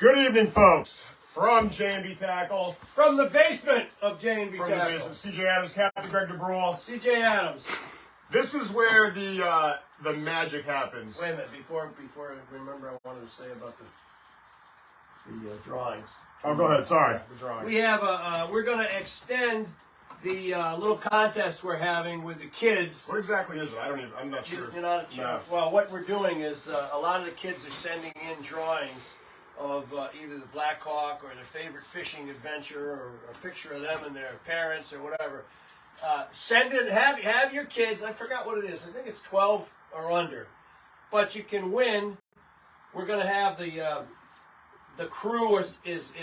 Good evening, folks. From J&B Tackle. From the basement of J&B Tackle. From the basement. CJ Adams, Captain Greg DeBrule. CJ Adams. This is where the magic happens. Wait a minute. Before I remember, I wanted to say about the drawings. Oh, go ahead. Sorry. The drawings. We have we're going to extend the little contest we're having with the kids. What exactly is it? I'm not sure. You're not sure? No. Well, what we're doing is a lot of the kids are sending in drawings of either the Black Hawk or their favorite fishing adventure, or a picture of them and their parents or whatever. Send it. Have your kids. I forgot what it is. I think it's 12 or under. But you can win. We're going to have the crew is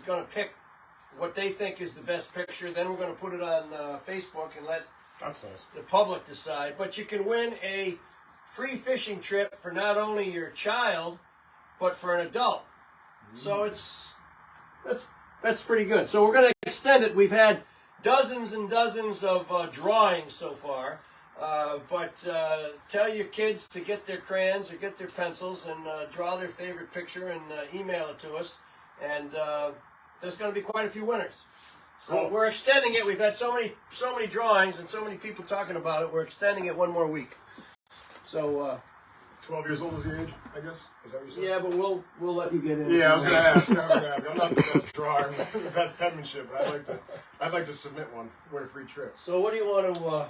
going to pick what they think is the best picture. Then we're going to put it on Facebook and let the public decide. But you can win a free fishing trip for not only your child, but for an adult. So that's pretty good. So we're going to extend it. We've had dozens and dozens of drawings so far. But tell your kids to get their crayons or get their pencils and draw their favorite picture and email it to us. And there's going to be quite a few winners. So we're extending it. We've had so many drawings and so many people talking about it. We're extending it one more week. So 12 years old is the age, I guess? Is that what you said? yeah, but we'll let you get in. Yeah, I was going to ask. I'm not the best drawer, the best penmanship, but I'd like to submit one. Win a free trip. So what do you want to?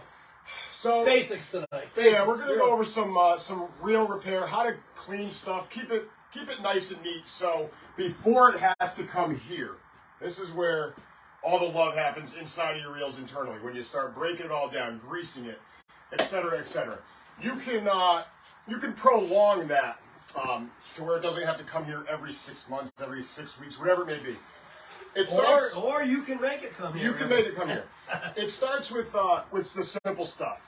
So basics tonight. Yeah, we're going to go over some reel repair, how to clean stuff, keep it nice and neat. So before it has to come here, this is where all the love happens inside of your reels internally. When you start breaking it all down, greasing it, etc., etc. You can prolong that to where it doesn't have to come here every 6 months, every 6 weeks, whatever it may be. It starts, or you can make it come here. You can make it come here. It starts with the simple stuff.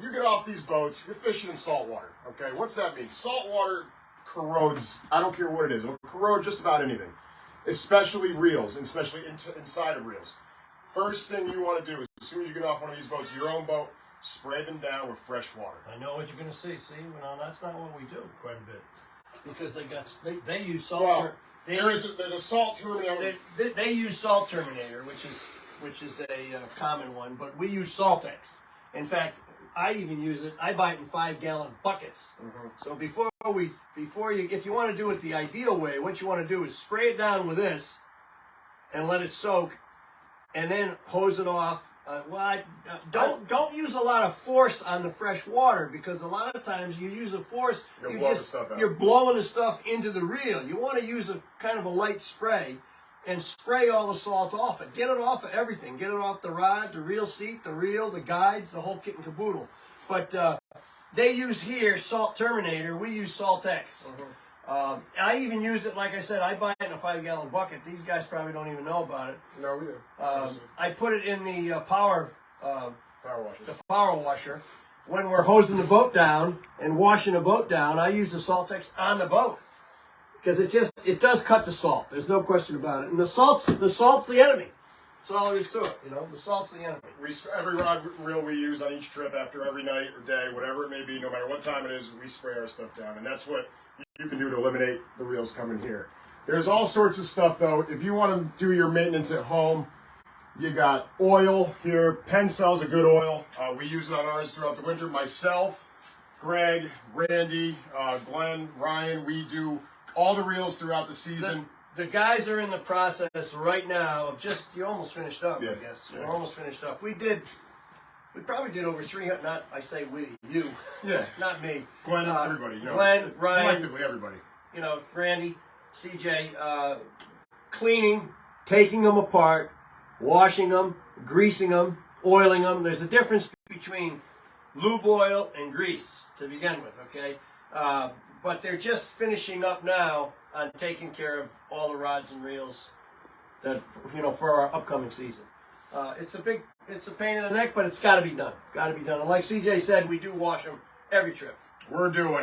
You get off these boats, you're fishing in salt water. Okay, what's that mean? Salt water corrodes. I don't care what it is. It'll corrode just about anything, especially reels, and especially inside of reels. First thing you want to do is, as soon as you get off one of these boats, your own boat, spray them down with fresh water. I know what you're going to say. See, well, that's not what we do quite a bit, because they use salt. Well, there's a salt terminator. They use salt terminator, which is a common one, but we use Saltex. In fact, I even use it. I buy it in 5-gallon buckets. Mm-hmm. So if you want to do it the ideal way, what you want to do is spray it down with this, and let it soak, and then hose it off. Don't use a lot of force on the fresh water, because a lot of times you use a force, you're blowing the stuff into the reel. You want to use a kind of a light spray and spray all the salt off it. Get it off of everything. Get it off the rod, the reel seat, the reel, the guides, the whole kit and caboodle. But they use here Salt Terminator. We use Saltex. Mm-hmm. I even use it, like I said, I buy it in a 5-gallon bucket. These guys probably don't even know about it. No, we do. I put it in the power washer. The power washer. When we're hosing the boat down and washing the boat down, I use the Saltex on the boat, because it does cut the salt. There's no question about it. And the salt's the enemy. That's all there is to it. The salt's the enemy. Every rod reel we use on each trip, after every night or day, whatever it may be, no matter what time it is, we spray our stuff down, and that's what you can do to eliminate the reels coming here. There's all sorts of stuff, though. If you want to do your maintenance at home, you got oil here. Pencel's a good oil. We use it on ours throughout the winter. Myself, Greg, Randy, Glenn, Ryan, we do all the reels throughout the season. The guys are in the process right now of you're almost finished up, yeah. I guess. We're almost finished up. We probably did over 300, I say we, you. Yeah. Not me. Glenn, everybody. Glenn, Ryan. Collectively, everybody. Randy, CJ, cleaning, taking them apart, washing them, greasing them, oiling them. There's a difference between lube oil and grease to begin with, okay? But they're just finishing up now on taking care of all the rods and reels that, for our upcoming season. It's a pain in the neck, but it's got to be done. Got to be done. And like CJ said, we do wash them every trip. We're doing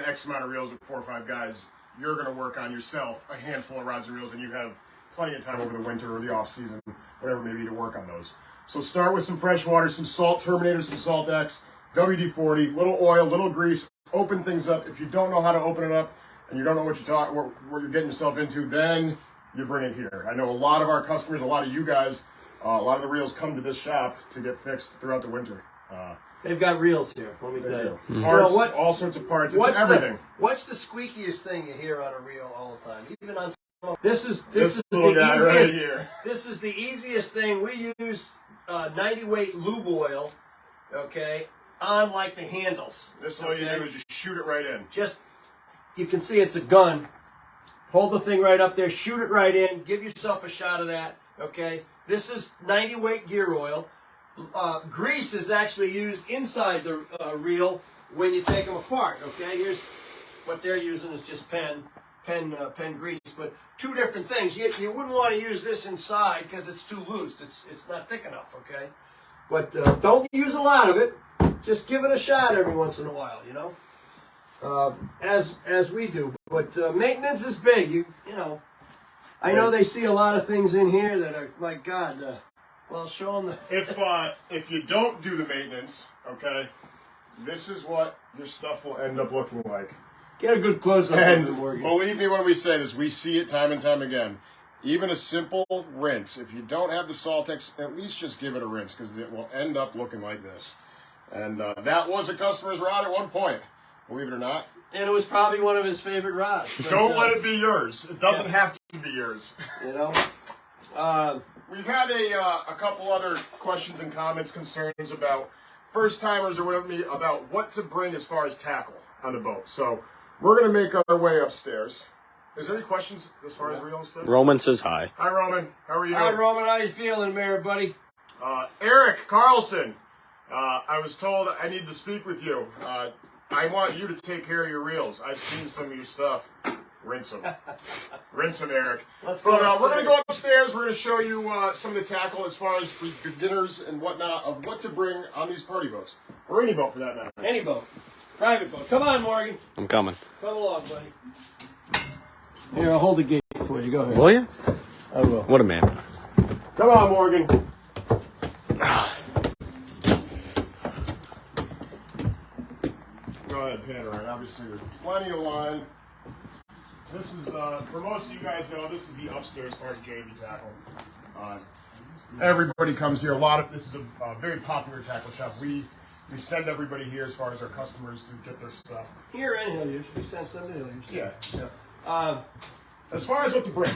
X amount of reels with 4 or 5 guys. You're going to work on yourself a handful of rods and reels, and you have plenty of time over the winter or the off season, whatever it may be, to work on those. So start with some fresh water, some Salt Terminator, some Saltex, WD-40, little oil, little grease. Open things up. If you don't know how to open it up, and you don't know what what you're getting yourself into, then you bring it here. I know a lot of our customers, a lot of you guys, a lot of the reels come to this shop to get fixed throughout the winter. They've got reels here, let me tell you. Parts, all sorts of parts. It's everything. What's the squeakiest thing you hear on a reel all the time? Even on this is the guy right easiest. here. This is the easiest thing. We use 90 weight lube oil, okay, on like the handles. This is all you do is just shoot it right in. Just, you can see it's a gun. Hold the thing right up there, shoot it right in, give yourself a shot of that, okay? This is 90 weight gear oil. Grease is actually used inside the reel when you take them apart, okay? Here's what they're using is just pen grease, but two different things. You wouldn't want to use this inside because it's too loose. It's not thick enough, okay? But don't use a lot of it. Just give it a shot every once in a while, you know, as we do. But maintenance is big. You know, I know they see a lot of things in here that are, my God. Well, show them the. If you don't do the maintenance, okay, this is what your stuff will end up looking like. Get a good close-up And of it, Morgan. believe me when we say this, we see it time and time again. Even a simple rinse, if you don't have the Saltex, at least just give it a rinse because it will end up looking like this. And that was a customer's rod at one point, believe it or not. And it was probably one of his favorite rods. But, Don't let it be yours. It doesn't have to be yours. You know? We've had a couple other questions and comments, concerns about first-timers or whatever, about what to bring as far as tackle on the boat. So we're going to make our way upstairs. Is there any questions as far as reel and stuff? Roman says hi. Hi, Roman. How are you? Hi, Roman. How you feeling there, buddy? Eric Carlson. I was told I need to speak with you. I want you to take care of your reels. I've seen some of your stuff. Rinse them. Rinse them, Eric. Let's go. But we're going to go upstairs. We're going to show you some of the tackle as far as for beginners and whatnot of what to bring on these party boats. Or any boat for that matter. Any boat. Private boat. Come on, Morgan. I'm coming. Come along, buddy. Here, I'll hold the gate for you. Go ahead. Will you? I will. What a man. Come on, Morgan. Go ahead, pan right. Obviously, there's plenty of line. This is, for most of you guys know, this is the upstairs part of J&B Tackle. Everybody comes here. This is a very popular tackle shop. We send everybody here as far as our customers to get their stuff. Here and Hilliers. We send some to Hilliers. Yeah. As far as what to bring,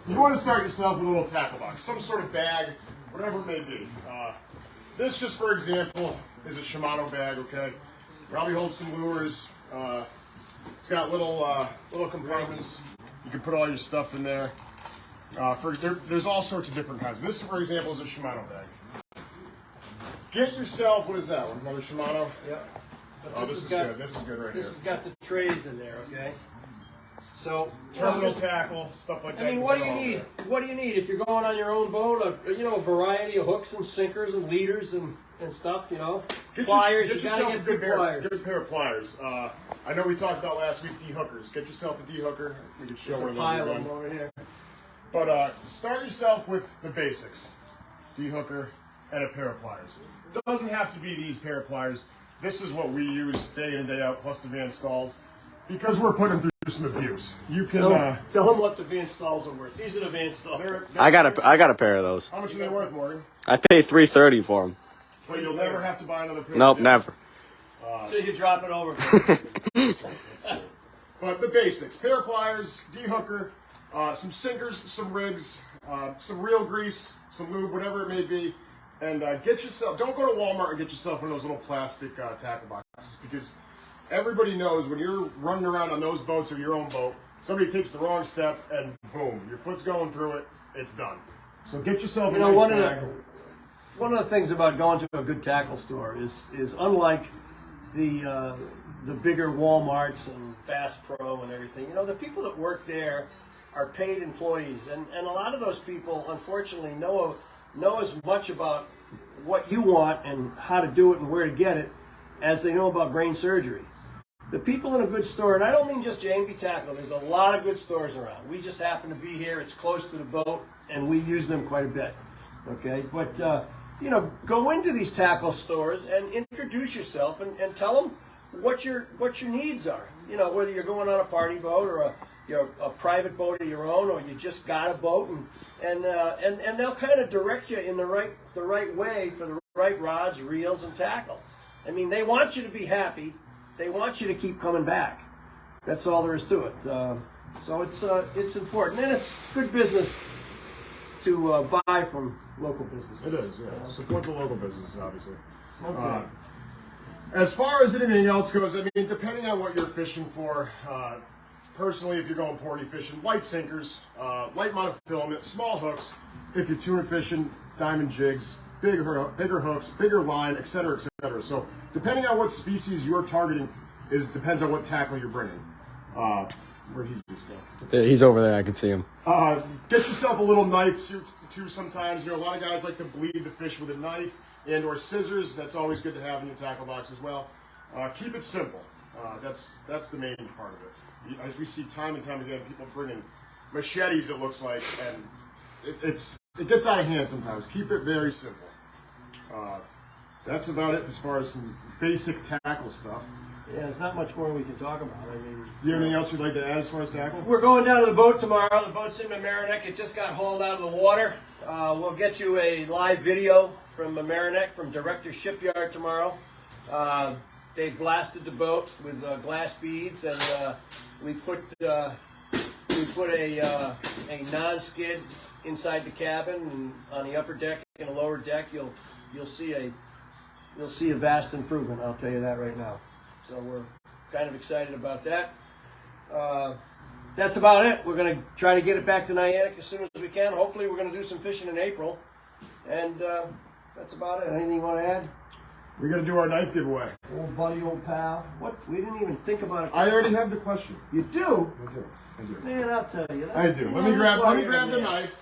you want to start yourself with a little tackle box, some sort of bag, whatever it may be. This, just for example, is a Shimano bag. Okay, probably holds some lures. It's got little compartments. You can put all your stuff in there. There's all sorts of different kinds. This, for example, is a Shimano bag. Get yourself, what is that one? Another Shimano? Yep. Oh, this is good. This is good right here. This has got the trays in there, okay? So, Terminal tackle, stuff like that. I mean, what do you need? What do you need if you're going on your own boat? A variety of hooks and sinkers and leaders and stuff, you know. Pliers, Get you gotta yourself get a good pliers. good pair of pliers. I know we talked about last week D-hookers. Get yourself a D-hooker. We could show There's where a pile they're of them over here. But start yourself with the basics. D-hooker and a pair of pliers. It doesn't have to be these pair of pliers. This is what we use day in and day out, plus the van stalls, because we're putting them through some abuse. You can Tell them what the van stalls are worth. These are the van stalls. I got a pair of those. How much are they worth, Morgan? I pay $330 for them. But you'll never have to buy another pair. Nope, never. So you drop it over. But the basics: pair of pliers, D-hooker, some sinkers, some rigs, some reel grease, some lube, whatever it may be. And get yourself, don't go to Walmart and get yourself one of those little plastic tackle boxes, because everybody knows when you're running around on those boats or your own boat, somebody takes the wrong step and boom, your foot's going through it, it's done. So get yourself a nice bag. One of the things about going to a good tackle store is unlike the bigger Walmarts and Bass Pro and everything. You know, the people that work there are paid employees, and a lot of those people, unfortunately, know as much about what you want and how to do it and where to get it as they know about brain surgery. The people in a good store, and I don't mean just J&B Tackle, there's a lot of good stores around. We just happen to be here, it's close to the boat, and we use them quite a bit. Okay, but go into these tackle stores and introduce yourself and tell them what your needs are. you know, whether you're going on a party boat or a private boat of your own, or you just got a boat, and they'll kind of direct you in the right way for the right rods, reels, and tackle. I mean, they want you to be happy. They want you to keep coming back. That's all there is to it. So it's important, and it's good business to buy from local businesses. It is, yeah. Support the local businesses, obviously. Okay. As far as anything else goes, I mean, depending on what you're fishing for, personally, if you're going porty fishing, light sinkers, light monofilament, small hooks. If you're tuna fishing, diamond jigs, bigger hooks, bigger line, etc., etc. So, depending on what species you're targeting, depends on what tackle you're bringing. Where'd he just go? Yeah, he's over there. I can see him. Get yourself a little knife too. Sometimes, you know, a lot of guys like to bleed the fish with a knife and/or scissors. That's always good to have in your tackle box as well. Keep it simple. That's the main part of it. As we see time and time again, people bringing machetes. It looks like, and it gets out of hand sometimes. Keep it very simple. That's about it as far as some basic tackle stuff. Yeah, there's not much more we can talk about. I mean, Do you have anything else you'd like to add as far as tackle? we're going down to the boat tomorrow. The boat's in Mamaroneck. It just got hauled out of the water. We'll get you a live video from Mamaroneck, from Director Shipyard tomorrow. They blasted the boat with glass beads, and we put a non-skid inside the cabin, and on the upper deck and the lower deck, you'll see a vast improvement. I'll tell you that right now. So we're kind of excited about that. That's about it. We're going to try to get it back to Niantic as soon as we can. Hopefully we're going to do some fishing in April. And that's about it. Anything you want to add? We're going to do our knife giveaway. Old buddy, old pal. What? We didn't even think about it. I already have the question. You do? I do. Man, I'll tell you. I do. Let me grab the knife.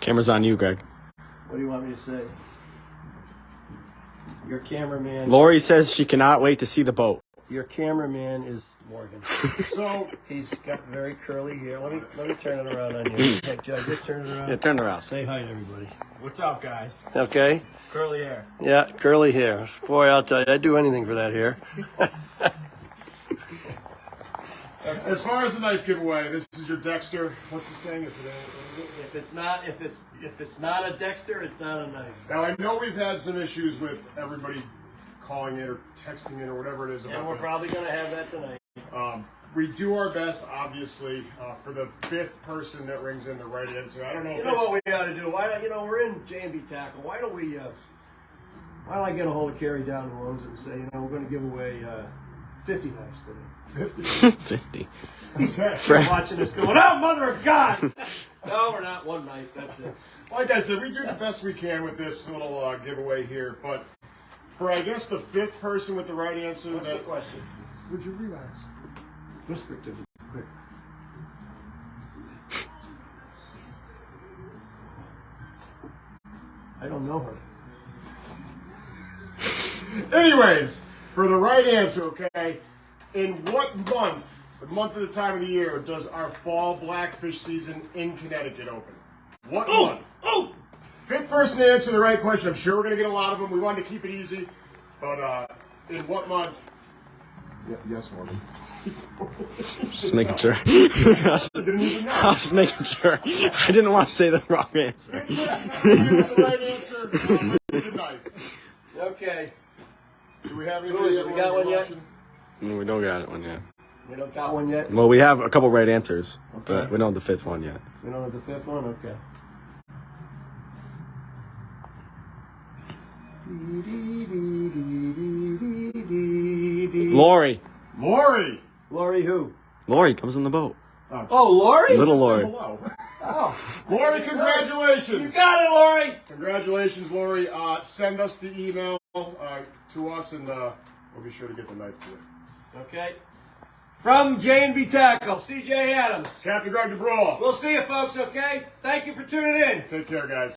Camera's on you, Greg. What do you want me to say? Your cameraman. Lori says she cannot wait to see the boat. Your cameraman is Morgan. So He's got very curly hair. Let me turn it around on you. Hey, Judge, just turn it around. Yeah, turn around. Say hi to everybody. What's up, guys? Okay? Curly hair. Yeah, curly hair. Boy, I'll tell you, I'd do anything for that hair. as far as the knife giveaway, this is your Dexter. What's the saying? If it's not a Dexter, it's not a knife. Now I know we've had some issues with everybody calling in or texting in or whatever it is. And we're probably going to have that tonight. We do our best, obviously, for the fifth person that rings in the right answer. I don't know. You know what we ought to do? Why don't we're in J&B Tackle? Why don't I get a hold of Carrie down in Rose and say, we're going to give away 50 knives today. 50. Exactly. Watching us going, oh, mother of God! No, we're not. One knife. That's it. Like I said, we do the best we can with this little giveaway here. But for, I guess, the fifth person with the right answer. What's the question? Would you relax? Whisper to me, quick. I don't know her. Anyways, for the right answer, okay, in what month, the month of the time of the year, does our fall blackfish season in Connecticut open? What month? Oh! Fifth person to answer the right question. I'm sure we're going to get a lot of them. We wanted to keep it easy. But in what month? Yes, Morgan. Just making sure. I Didn't even know. was just making sure. I didn't want to say the wrong answer. The right answer. Good night. Okay. Do we have Who anybody is it? that We got one yet? watching? No, we don't got one yet. We don't got one yet? Well, we have a couple right answers, but Okay. we don't have the fifth one yet. We don't have the fifth one? Okay. Lori. Lori. Lori who? Lori comes on the boat. Oh, Lori? Little Just say Lori. hello. Oh. Lori, You congratulations. got it, Lori! Congratulations, Lori. Send us the email to us, and we'll be sure to get the knife to you. Okay. From J&B Tackle, CJ Adams. Captain Greg DeBraw. We'll see you, folks, okay? Thank you for tuning in. Take care, guys.